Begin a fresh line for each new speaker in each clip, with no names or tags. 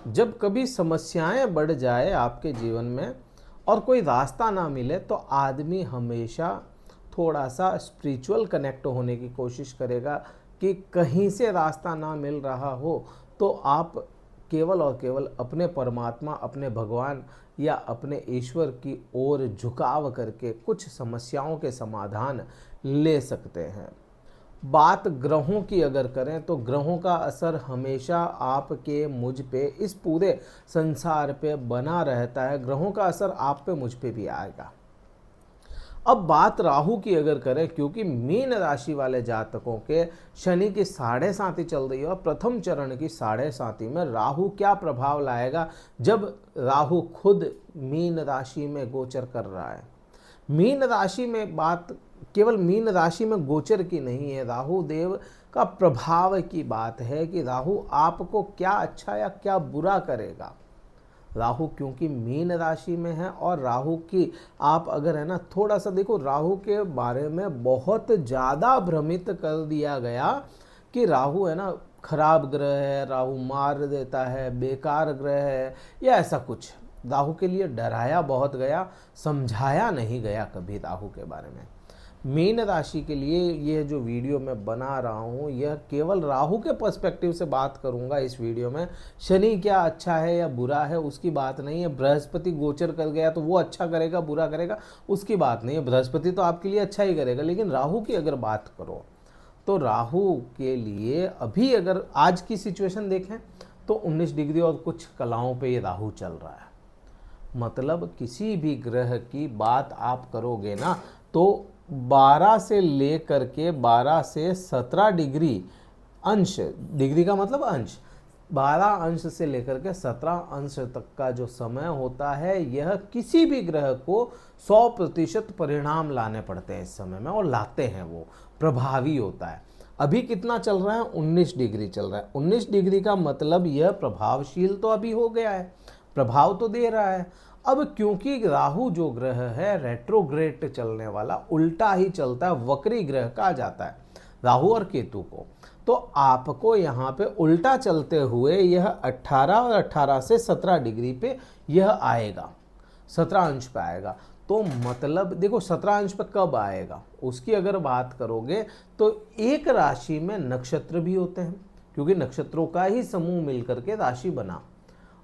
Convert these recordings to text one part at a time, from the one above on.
जब कभी समस्याएं बढ़ जाए आपके जीवन में और कोई रास्ता ना मिले तो आदमी हमेशा थोड़ा सा स्पिरिचुअल कनेक्ट होने की कोशिश करेगा कि कहीं से रास्ता ना मिल रहा हो तो आप केवल और केवल अपने परमात्मा, अपने भगवान या अपने ईश्वर की ओर झुकाव करके कुछ समस्याओं के समाधान ले सकते हैं। बात ग्रहों की अगर करें तो ग्रहों का असर हमेशा आपके, मुझ पे, इस पूरे संसार पे बना रहता है। ग्रहों का असर आप पे, मुझ पे भी आएगा। अब बात राहु की अगर करें, क्योंकि मीन राशि वाले जातकों के शनि की 7.5 चल रही है और प्रथम चरण की 7.5 में राहु क्या प्रभाव लाएगा जब राहु खुद मीन राशि में गोचर कर रहा है। मीन राशि में बात केवल मीन राशि में गोचर की नहीं है, राहु देव का प्रभाव की बात है कि राहु आपको क्या अच्छा या क्या बुरा करेगा। राहु क्योंकि मीन राशि में है और राहु की आप अगर है ना थोड़ा सा देखो, राहु के बारे में बहुत ज़्यादा भ्रमित कर दिया गया कि राहु है ना खराब ग्रह है, राहु मार देता है, बेकार ग्रह है या ऐसा कुछ। राहु के लिए डराया बहुत गया, समझाया नहीं गया कभी राहु के बारे में। मीन राशि के लिए ये जो वीडियो मैं बना रहा हूँ यह केवल राहु के पर्सपेक्टिव से बात करूँगा इस वीडियो में। शनि क्या अच्छा है या बुरा है उसकी बात नहीं है, बृहस्पति गोचर कर गया तो वो अच्छा करेगा बुरा करेगा उसकी बात नहीं है। बृहस्पति तो आपके लिए अच्छा ही करेगा, लेकिन राहु की अगर बात करो तो राहु के लिए अभी अगर आज की सिचुएशन देखें तो 19 डिग्री और कुछ कलाओं पे ये राहु चल रहा है। मतलब किसी भी ग्रह की बात आप करोगे ना तो 12 से लेकर के 12 से 17 डिग्री अंश, डिग्री का मतलब अंश, 12 अंश से लेकर के 17 अंश तक का जो समय होता है यह किसी भी ग्रह को 100% परिणाम लाने पड़ते हैं इस समय में, और लाते हैं, वो प्रभावी होता है। अभी कितना चल रहा है? 19 डिग्री चल रहा है। 19 डिग्री का मतलब यह प्रभावशील तो अभी हो गया है, प्रभाव तो दे रहा है। अब क्योंकि राहु जो ग्रह है रेट्रोग्रेड चलने वाला, उल्टा ही चलता है, वक्री ग्रह कहा जाता है राहु और केतु को, तो आपको यहाँ पे उल्टा चलते हुए यह 18 और 18 से 17 डिग्री पे यह आएगा, 17 अंश पे आएगा। तो मतलब देखो 17 अंश पे कब आएगा उसकी अगर बात करोगे तो एक राशि में नक्षत्र भी होते हैं, क्योंकि नक्षत्रों का ही समूह मिलकर के राशि बना।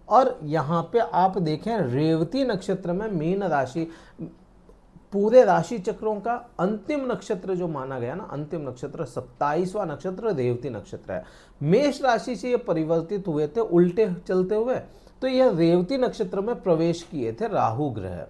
और यहाँ पे आप देखें रेवती नक्षत्र में मीन राशि, पूरे राशि चक्रों का अंतिम नक्षत्र जो माना गया ना, अंतिम नक्षत्र 27वां नक्षत्र रेवती नक्षत्र है। मेष राशि से ये परिवर्तित हुए थे उल्टे चलते हुए, तो यह रेवती नक्षत्र में प्रवेश किए थे राहु ग्रह।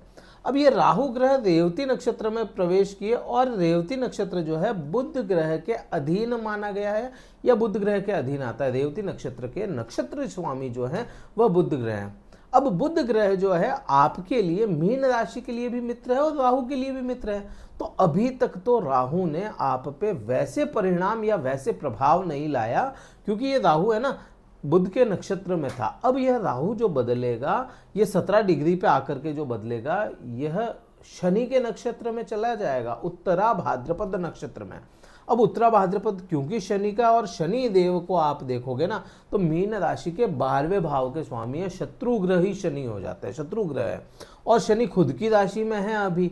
अब ये राहु ग्रह रेवती नक्षत्र में प्रवेश किए और रेवती नक्षत्र जो है बुध ग्रह के अधीन माना गया है या बुध ग्रह के अधीन आता है। रेवती नक्षत्र के नक्षत्र स्वामी जो है वह बुध ग्रह है। अब बुध ग्रह जो है आपके लिए मीन राशि के लिए भी मित्र है और राहु के लिए भी मित्र है। तो अभी तक तो राहु ने आप पे वैसे परिणाम या वैसे प्रभाव नहीं लाया, क्योंकि ये राहु है ना बुध के नक्षत्र में था। अब यह राहु जो बदलेगा, ये 17 डिग्री पे आकर के जो बदलेगा, यह शनि के नक्षत्र में चला जाएगा, उत्तरा भाद्रपद नक्षत्र में। अब उत्तरा भाद्रपद क्योंकि शनि का, और शनि देव को आप देखोगे ना तो मीन राशि के 12वें भाव के स्वामी है, शत्रु ग्रह ही शनि हो जाता है, शत्रु ग्रह है। और शनि खुद की राशि में है, अभी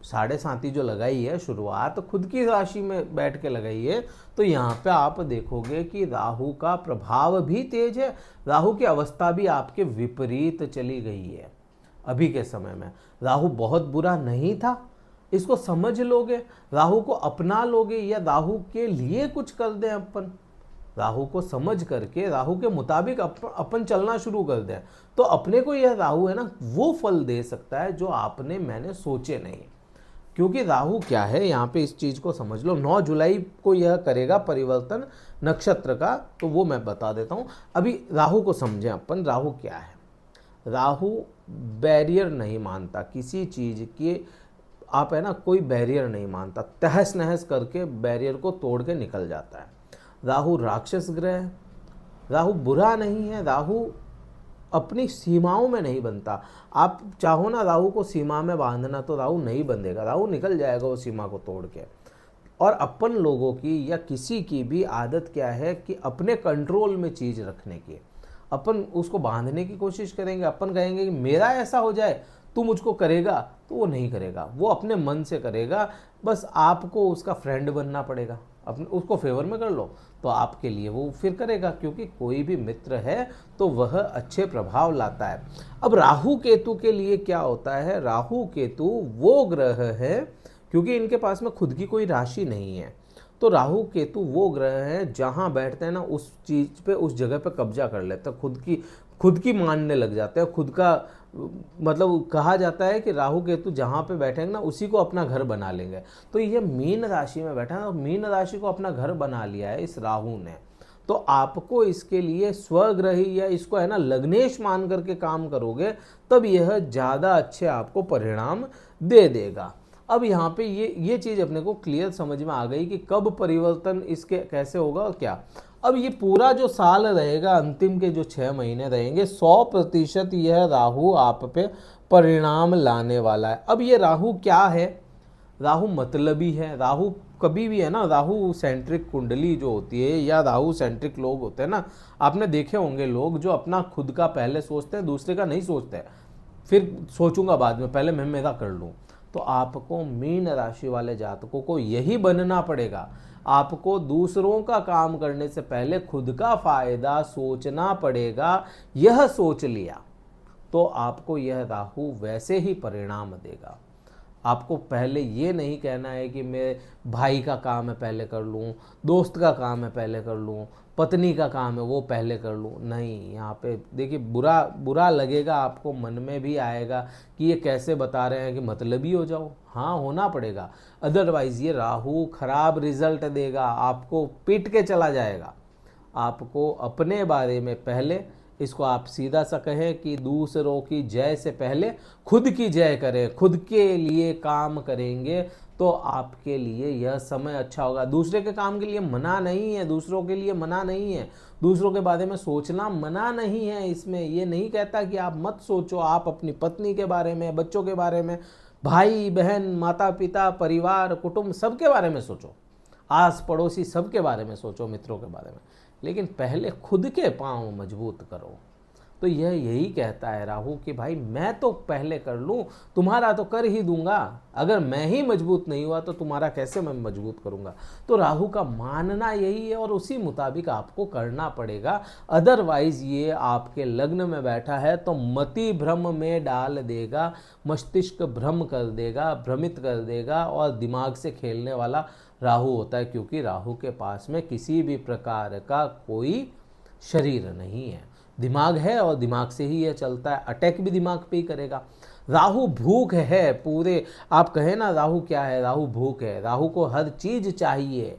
7.5 जो लगाई है शुरुआत तो खुद की राशि में बैठ के लगाई है। तो यहाँ पे आप देखोगे कि राहु का प्रभाव भी तेज है, राहु की अवस्था भी आपके विपरीत चली गई है। अभी के समय में राहु बहुत बुरा नहीं था, इसको समझ लोगे, राहु को अपना लोगे या राहु के लिए कुछ कर दें अपन, राहु को समझ करके राहु के मुताबिक अपन चलना शुरू कर दें, तो अपने को यह राहु है ना वो फल दे सकता है जो आपने मैंने सोचे नहीं। क्योंकि राहु क्या है, यहाँ पे इस चीज़ को समझ लो, 9 जुलाई को यह करेगा परिवर्तन नक्षत्र का, तो वो मैं बता देता हूँ। अभी राहु को समझें अपन, राहु क्या है। राहु बैरियर नहीं मानता किसी चीज़ के, आप है ना कोई बैरियर नहीं मानता, तहस नहस करके बैरियर को तोड़ के निकल जाता है। राहु राक्षस ग्रह है, राहु बुरा नहीं है, राहु अपनी सीमाओं में नहीं बनता। आप चाहो ना राहु को सीमा में बांधना तो राहु नहीं बंधेगा, राहु निकल जाएगा वो सीमा को तोड़ के। और अपन लोगों की या किसी की भी आदत क्या है कि अपने कंट्रोल में चीज़ रखने की। अपन उसको बांधने की कोशिश करेंगे, अपन कहेंगे कि मेरा ऐसा हो जाए तू मुझको करेगा, तो वो नहीं करेगा, वो अपने मन से करेगा। बस आपको उसका फ्रेंड बनना पड़ेगा, अपने उसको फेवर में कर लो तो आपके लिए वो फिर करेगा, क्योंकि कोई भी मित्र है तो वह अच्छे प्रभाव लाता है। अब राहु केतु के लिए क्या होता है, राहु केतु वो ग्रह है, क्योंकि इनके पास में खुद की कोई राशि नहीं है, तो राहु केतु वो ग्रह है जहाँ बैठते हैं ना उस चीज़ पे, उस जगह पे कब्जा कर लेते हैं, खुद की मानने लग जाते हैं, खुद का मतलब कहा जाता है कि राहु केतु जहाँ पे बैठेंगे ना उसी को अपना घर बना लेंगे। तो ये मीन राशि में बैठा है, मीन राशि को अपना घर बना लिया है इस राहु ने। तो आपको इसके लिए स्वग्रही या इसको है ना लग्नेश मान करके काम करोगे, तब यह ज़्यादा अच्छे आपको परिणाम दे देगा। अब यहाँ पे ये चीज़ अपने को क्लियर समझ में आ गई कि कब परिवर्तन इसके कैसे होगा और क्या। अब ये पूरा जो साल रहेगा, अंतिम के जो 6 महीने रहेंगे, 100% यह राहु आप पे परिणाम लाने वाला है। अब ये राहु क्या है, राहु मतलबी है। राहु कभी भी है ना, राहु सेंट्रिक कुंडली जो होती है या राहु सेंट्रिक लोग होते हैं ना, आपने देखे होंगे लोग जो अपना खुद का पहले सोचते हैं, दूसरे का नहीं सोचते, फिर सोचूंगा बाद में, पहले मैं मेरा कर लूँ। तो आपको मीन राशि वाले जातकों को यही बनना पड़ेगा, आपको दूसरों का काम करने से पहले खुद का फायदा सोचना पड़ेगा। यह सोच लिया तो आपको यह राहु वैसे ही परिणाम देगा। आपको पहले ये नहीं कहना है कि मैं भाई का काम है पहले कर लूँ, दोस्त का काम है पहले कर लूँ, पत्नी का काम है वो पहले कर लूँ। नहीं, यहाँ पे देखिए बुरा लगेगा, आपको मन में भी आएगा कि ये कैसे बता रहे हैं कि मतलबी हो जाओ। हाँ, होना पड़ेगा, अदरवाइज़ ये राहु खराब रिजल्ट देगा, आपको पीट के चला जाएगा। आपको अपने बारे में पहले, इसको आप सीधा सा कहें कि दूसरों की जय से पहले खुद की जय करें, खुद के लिए काम करेंगे तो आपके लिए यह समय अच्छा होगा। दूसरे के काम के लिए मना नहीं है, दूसरों के लिए मना नहीं है, दूसरों के बारे में सोचना मना नहीं है। इसमें ये नहीं कहता कि आप मत सोचो, आप अपनी पत्नी के बारे में, बच्चों के बारे में, भाई बहन, माता पिता, परिवार, कुटुंब, सबके बारे में सोचो, आस पड़ोसी सबके बारे में सोचो, मित्रों के बारे में, लेकिन पहले खुद के पांव मजबूत करो। तो यह यही कहता है राहु कि भाई मैं तो पहले कर लूँ, तुम्हारा तो कर ही दूंगा, अगर मैं ही मजबूत नहीं हुआ तो तुम्हारा कैसे मैं मजबूत करूंगा। तो राहु का मानना यही है और उसी मुताबिक आपको करना पड़ेगा, अदरवाइज ये आपके लग्न में बैठा है तो मति भ्रम में डाल देगा, मस्तिष्क भ्रम कर देगा, भ्रमित कर देगा, और दिमाग से खेलने वाला राहु होता है, क्योंकि राहु के पास में किसी भी प्रकार का कोई शरीर नहीं है, दिमाग है और दिमाग से ही यह चलता है, अटैक भी दिमाग पे ही करेगा। राहु भूख है पूरे, आप कहें ना राहु क्या है, राहु भूख है, राहु को हर चीज़ चाहिए,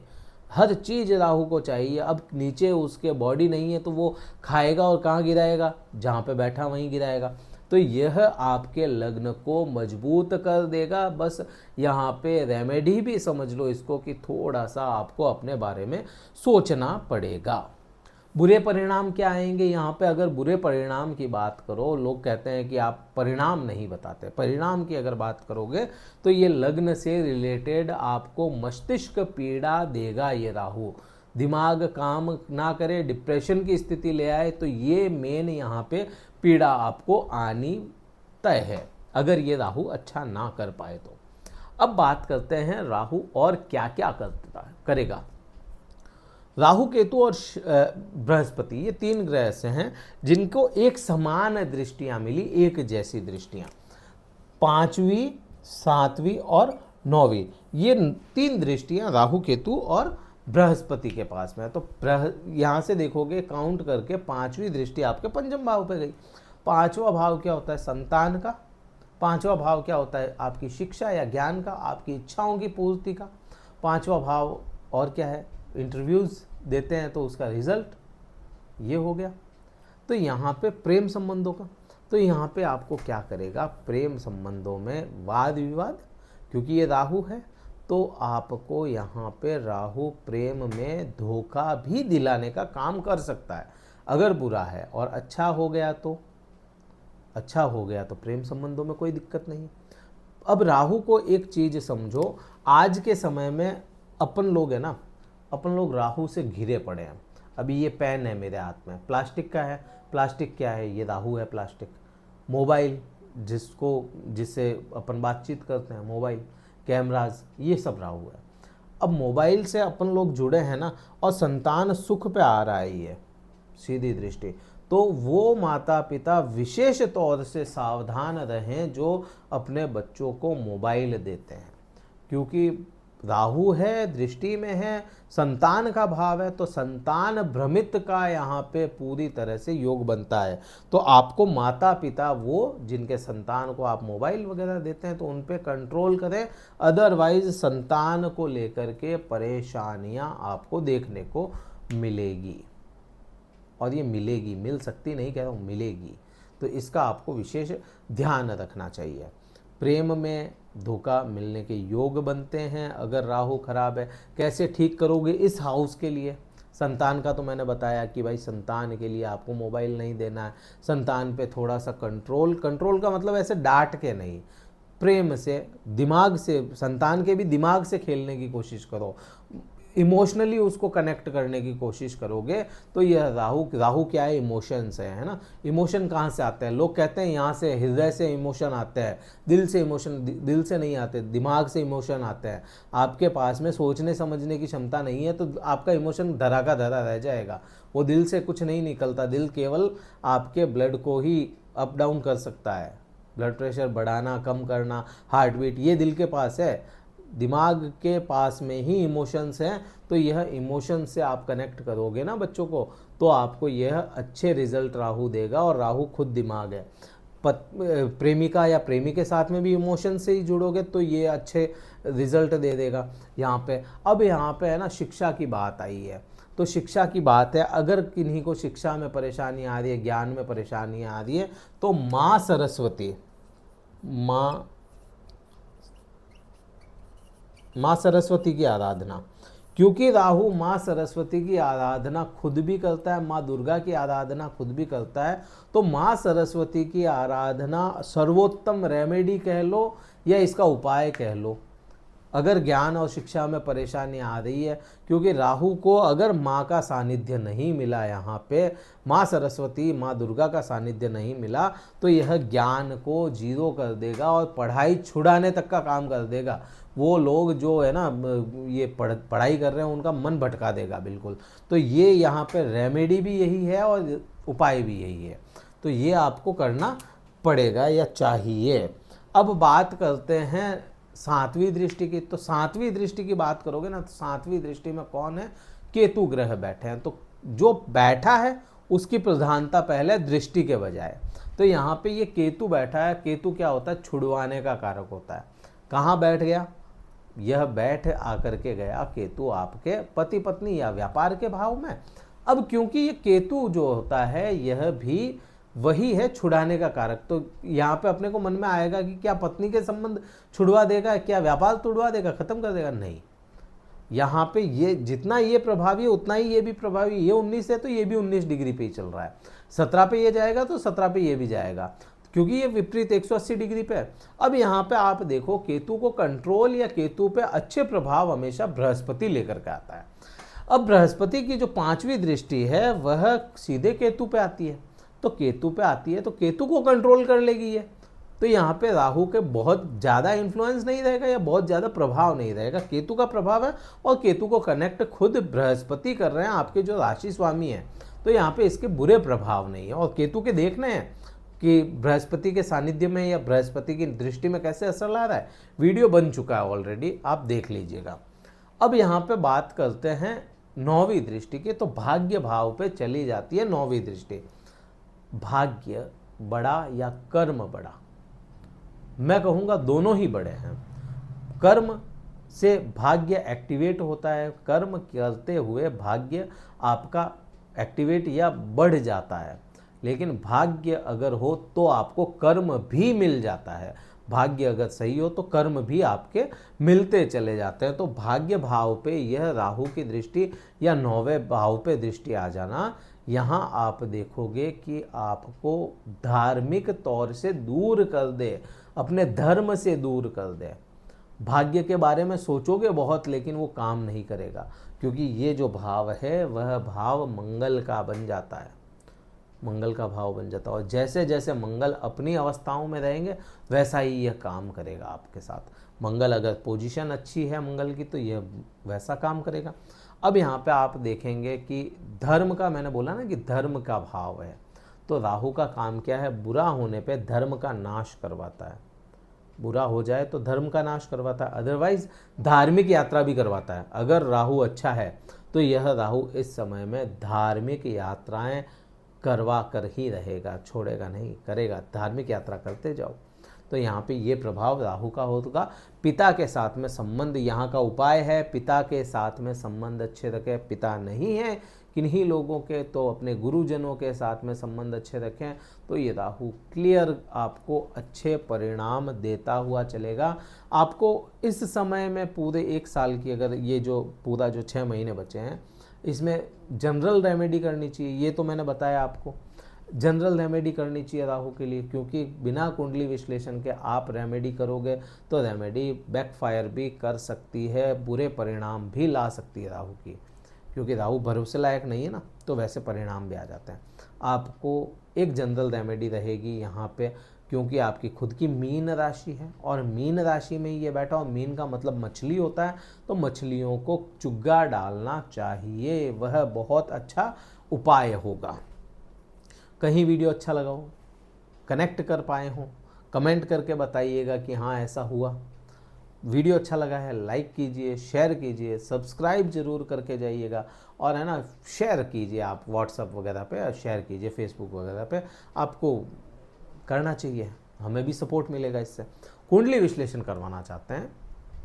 हर चीज़ राहु को चाहिए। अब नीचे उसके बॉडी नहीं है तो वो खाएगा और कहाँ गिराएगा, जहाँ पे बैठा वहीं गिराएगा। तो यह आपके लग्न को मजबूत कर देगा। बस यहाँ पे रेमेडी भी समझ लो इसको कि थोड़ा सा आपको अपने बारे में सोचना पड़ेगा। बुरे परिणाम क्या आएंगे यहाँ पे, अगर बुरे परिणाम की बात करो, लोग कहते हैं कि आप परिणाम नहीं बताते, परिणाम की अगर बात करोगे तो ये लग्न से रिलेटेड आपको मस्तिष्क पीड़ा देगा। ये राहु दिमाग काम ना करे, डिप्रेशन की स्थिति ले आए, तो ये मेन यहाँ पे पीड़ा आपको आनी तय है, अगर ये राहु अच्छा ना कर पाए तो। अब बात करते हैं राहु और क्या क्या करेगा। राहु केतु और बृहस्पति, ये 3 ग्रह ऐसे हैं जिनको एक समान दृष्टियां मिली, एक जैसी दृष्टियां, 5वीं, 7वीं और 9वीं, ये 3 दृष्टियां राहु केतु और बृहस्पति के पास में है। तो यहाँ से देखोगे काउंट करके 5वीं दृष्टि आपके पंचम भाव पे गई। 5वां भाव क्या होता है, संतान का। 5वां भाव क्या होता है, आपकी शिक्षा या ज्ञान का, आपकी इच्छाओं की पूर्ति का। 5वां भाव और क्या है, इंटरव्यूज़ देते हैं तो उसका रिजल्ट, ये हो गया। तो यहाँ पे प्रेम संबंधों का, तो यहाँ पे आपको क्या करेगा, प्रेम संबंधों में वाद विवाद, क्योंकि ये राहु है तो आपको यहाँ पे राहु प्रेम में धोखा भी दिलाने का काम कर सकता है, अगर बुरा है। और अच्छा हो गया तो प्रेम संबंधों में कोई दिक्कत नहीं। अब राहु को एक चीज़ समझो, आज के समय में अपन लोग है ना, अपन लोग राहु से घिरे पड़े हैं। अभी ये पेन है मेरे हाथ में, प्लास्टिक का है। प्लास्टिक क्या है? ये राहु है प्लास्टिक। मोबाइल जिससे अपन बातचीत करते हैं, मोबाइल, कैमराज, ये सब राहु है। अब मोबाइल से अपन लोग जुड़े हैं ना, और संतान सुख पे आ रहा है ये सीधी दृष्टि, तो वो माता पिता विशेष तौर से सावधान रहें जो अपने बच्चों को मोबाइल देते हैं, क्योंकि राहु है, दृष्टि में है, संतान का भाव है, तो संतान भ्रमित का यहाँ पे पूरी तरह से योग बनता है। तो आपको माता पिता वो जिनके संतान को आप मोबाइल वगैरह देते हैं तो उन पे कंट्रोल करें, अदरवाइज संतान को लेकर के परेशानियाँ आपको देखने को मिलेगी। और ये मिलेगी, मिल सकती नहीं कह रहा हूँ, मिलेगी। तो इसका आपको विशेष ध्यान रखना चाहिए। प्रेम में धोखा मिलने के योग बनते हैं अगर राहु खराब है। कैसे ठीक करोगे इस हाउस के लिए? संतान का तो मैंने बताया कि भाई संतान के लिए आपको मोबाइल नहीं देना है, संतान पे थोड़ा सा कंट्रोल का मतलब ऐसे डांट के नहीं, प्रेम से, दिमाग से, संतान के भी दिमाग से खेलने की कोशिश करो, इमोशनली उसको कनेक्ट करने की कोशिश करोगे। तो यह राहु क्या है? इमोशंस है ना। इमोशन कहाँ से आते हैं? लोग कहते हैं यहाँ से, हृदय से इमोशन आते हैं, दिल से इमोशन, दिल से नहीं आते, दिमाग से इमोशन आते हैं। आपके पास में सोचने समझने की क्षमता नहीं है तो आपका इमोशन धरा का धरा रह जाएगा, वो दिल से कुछ नहीं निकलता। दिल केवल आपके ब्लड को ही अप डाउन कर सकता है, ब्लड प्रेशर बढ़ाना, कम करना, हार्ट बीट, ये दिल के पास है। दिमाग के पास में ही इमोशंस हैं। तो यह इमोशन से आप कनेक्ट करोगे ना बच्चों को, तो आपको यह अच्छे रिजल्ट राहु देगा। और राहु खुद दिमाग है। प्रेमिका या प्रेमी के साथ में भी इमोशन से ही जुड़ोगे तो ये अच्छे रिजल्ट दे देगा यहाँ पे। अब यहाँ पे है ना, शिक्षा की बात आई है, तो शिक्षा की बात है, अगर किन्हीं को शिक्षा में परेशानी आ रही है, ज्ञान में परेशानी आ रही है, तो माँ सरस्वती की आराधना, क्योंकि राहु माँ सरस्वती की आराधना खुद भी करता है, माँ दुर्गा की आराधना खुद भी करता है। तो माँ सरस्वती की आराधना सर्वोत्तम रेमेडी कह लो या इसका उपाय कह लो, अगर ज्ञान और शिक्षा में परेशानी आ रही है। क्योंकि राहु को अगर माँ का सानिध्य नहीं मिला, यहाँ पे माँ सरस्वती, माँ दुर्गा का सानिध्य नहीं मिला, तो यह ज्ञान को जीरो कर देगा और पढ़ाई छुड़ाने तक का काम कर देगा। वो लोग जो है ना ये पढ़ाई कर रहे हैं उनका मन भटका देगा बिल्कुल। तो ये यहाँ पे रेमेडी भी यही है और उपाय भी यही है, तो ये आपको करना पड़ेगा या चाहिए। अब बात करते हैं सातवीं दृष्टि की। तो सातवीं दृष्टि की बात करोगे ना, तो सातवीं दृष्टि में कौन है? केतु ग्रह बैठे हैं। तो जो बैठा है उसकी प्रधानता पहले दृष्टि के बजाय। तो यहाँ पे ये केतु बैठा है। केतु क्या होता है? छुड़वाने का कारक होता है। कहाँ बैठ गया? यह बैठ आकर के गया केतु आपके पति पत्नी या व्यापार के भाव में। अब क्योंकि ये केतु जो होता है यह भी वही है छुड़ाने का कारक, तो यहाँ पे अपने को मन में आएगा कि क्या पत्नी के संबंध छुड़वा देगा, क्या व्यापार तोड़वा देगा, खत्म कर देगा? नहीं, यहाँ पे ये जितना ये प्रभावी है उतना ही ये भी प्रभावी। ये 19 है तो ये भी 19 डिग्री पे ही चल रहा है। 17 पे ये जाएगा तो 17 पे ये भी जाएगा, क्योंकि ये विपरीत 180 डिग्री पे है। अब यहाँ पे आप देखो, केतु को कंट्रोल या केतु पे अच्छे प्रभाव हमेशा बृहस्पति लेकर के आता है। अब बृहस्पति की जो 5वीं दृष्टि है वह सीधे केतु पे आती है। तो केतु पे आती है तो केतु को कंट्रोल कर लेगी ये। तो यहाँ पे राहु के बहुत ज़्यादा इन्फ्लुएंस नहीं रहेगा या बहुत ज़्यादा प्रभाव नहीं रहेगा, केतु का प्रभाव है। और केतु को कनेक्ट खुद बृहस्पति कर रहे हैं, आपके जो राशि स्वामी हैं। तो यहाँ पे इसके बुरे प्रभाव नहीं है। और केतु के देखने हैं कि बृहस्पति के सानिध्य में या बृहस्पति की दृष्टि में कैसे असर ला रहा है, वीडियो बन चुका है ऑलरेडी, आप देख लीजिएगा। अब यहाँ पे बात करते हैं 9वीं दृष्टि की। तो भाग्य भाव पे चली जाती है 9वीं दृष्टि। भाग्य बड़ा या कर्म बड़ा? मैं कहूँगा दोनों ही बड़े हैं। कर्म से भाग्य एक्टिवेट होता है, कर्म करते हुए भाग्य आपका एक्टिवेट या बढ़ जाता है। लेकिन भाग्य अगर हो तो आपको कर्म भी मिल जाता है। भाग्य अगर सही हो तो कर्म भी आपके मिलते चले जाते हैं। तो भाग्य भाव पे यह राहु की दृष्टि या 9वें भाव पे दृष्टि आ जाना, यहाँ आप देखोगे कि आपको धार्मिक तौर से दूर कर दे, अपने धर्म से दूर कर दे। भाग्य के बारे में सोचोगे बहुत, लेकिन वो काम नहीं करेगा, क्योंकि ये जो भाव है वह भाव मंगल का बन जाता है, मंगल का भाव बन जाता है। और जैसे जैसे मंगल अपनी अवस्थाओं में रहेंगे वैसा ही यह काम करेगा आपके साथ। मंगल अगर पोजीशन अच्छी है मंगल की तो यह वैसा काम करेगा। अब यहाँ पे आप देखेंगे कि धर्म का, मैंने बोला ना कि धर्म का भाव है, तो राहु का काम क्या है, बुरा होने पे धर्म का नाश करवाता है। बुरा हो जाए तो धर्म का नाश करवाता है, अदरवाइज धार्मिक यात्रा भी करवाता है। अगर राहु अच्छा है तो यह राहु इस समय में धार्मिक यात्राएं करवा कर ही रहेगा, छोड़ेगा नहीं, करेगा। धार्मिक यात्रा करते जाओ। तो यहाँ पे ये प्रभाव राहु का होगा। पिता के साथ में संबंध, यहाँ का उपाय है पिता के साथ में संबंध अच्छे रखें। पिता नहीं है किन्हीं लोगों के तो अपने गुरुजनों के साथ में संबंध अच्छे रखें, तो ये राहु क्लियर आपको अच्छे परिणाम देता हुआ चलेगा। आपको इस समय में पूरे 1 साल की, अगर ये जो पूरा जो 6 महीने बचे हैं इसमें जनरल रेमेडी करनी चाहिए। ये तो मैंने बताया आपको, जनरल रेमेडी करनी चाहिए राहु के लिए, क्योंकि बिना कुंडली विश्लेषण के आप रेमेडी करोगे तो रेमेडी बैकफायर भी कर सकती है, बुरे परिणाम भी ला सकती है राहु की, क्योंकि राहु भरोसे लायक नहीं है ना, तो वैसे परिणाम भी आ जाते हैं। आपको एक जनरल रेमेडी रहेगी यहाँ पे, क्योंकि आपकी खुद की मीन राशि है और मीन राशि में ही ये बैठा, और मीन का मतलब मछली होता है, तो मछलियों को चुग्गा डालना चाहिए, वह बहुत अच्छा उपाय होगा। कहीं वीडियो अच्छा लगा हो, कनेक्ट कर पाए हो, कमेंट करके बताइएगा कि हाँ ऐसा हुआ। वीडियो अच्छा लगा है लाइक कीजिए, शेयर कीजिए, सब्सक्राइब जरूर करके जाइएगा, और है ना शेयर कीजिए, आप व्हाट्सएप वगैरह पे शेयर कीजिए, फेसबुक वगैरह पे आपको करना चाहिए, हमें भी सपोर्ट मिलेगा इससे। कुंडली विश्लेषण करवाना चाहते हैं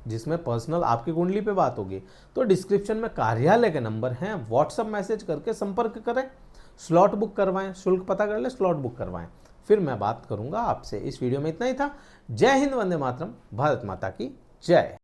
जिसमें पर्सनल आपकी कुंडली पे बात होगी, तो डिस्क्रिप्शन में कार्यालय के नंबर हैं, व्हाट्सएप मैसेज करके संपर्क करें, स्लॉट बुक करवाएं, शुल्क पता कर ले, स्लॉट बुक करवाएं, फिर मैं बात करूंगा आपसे। इस वीडियो में इतना ही था। जय हिंद, वंदे मातरम, भारत माता की जय।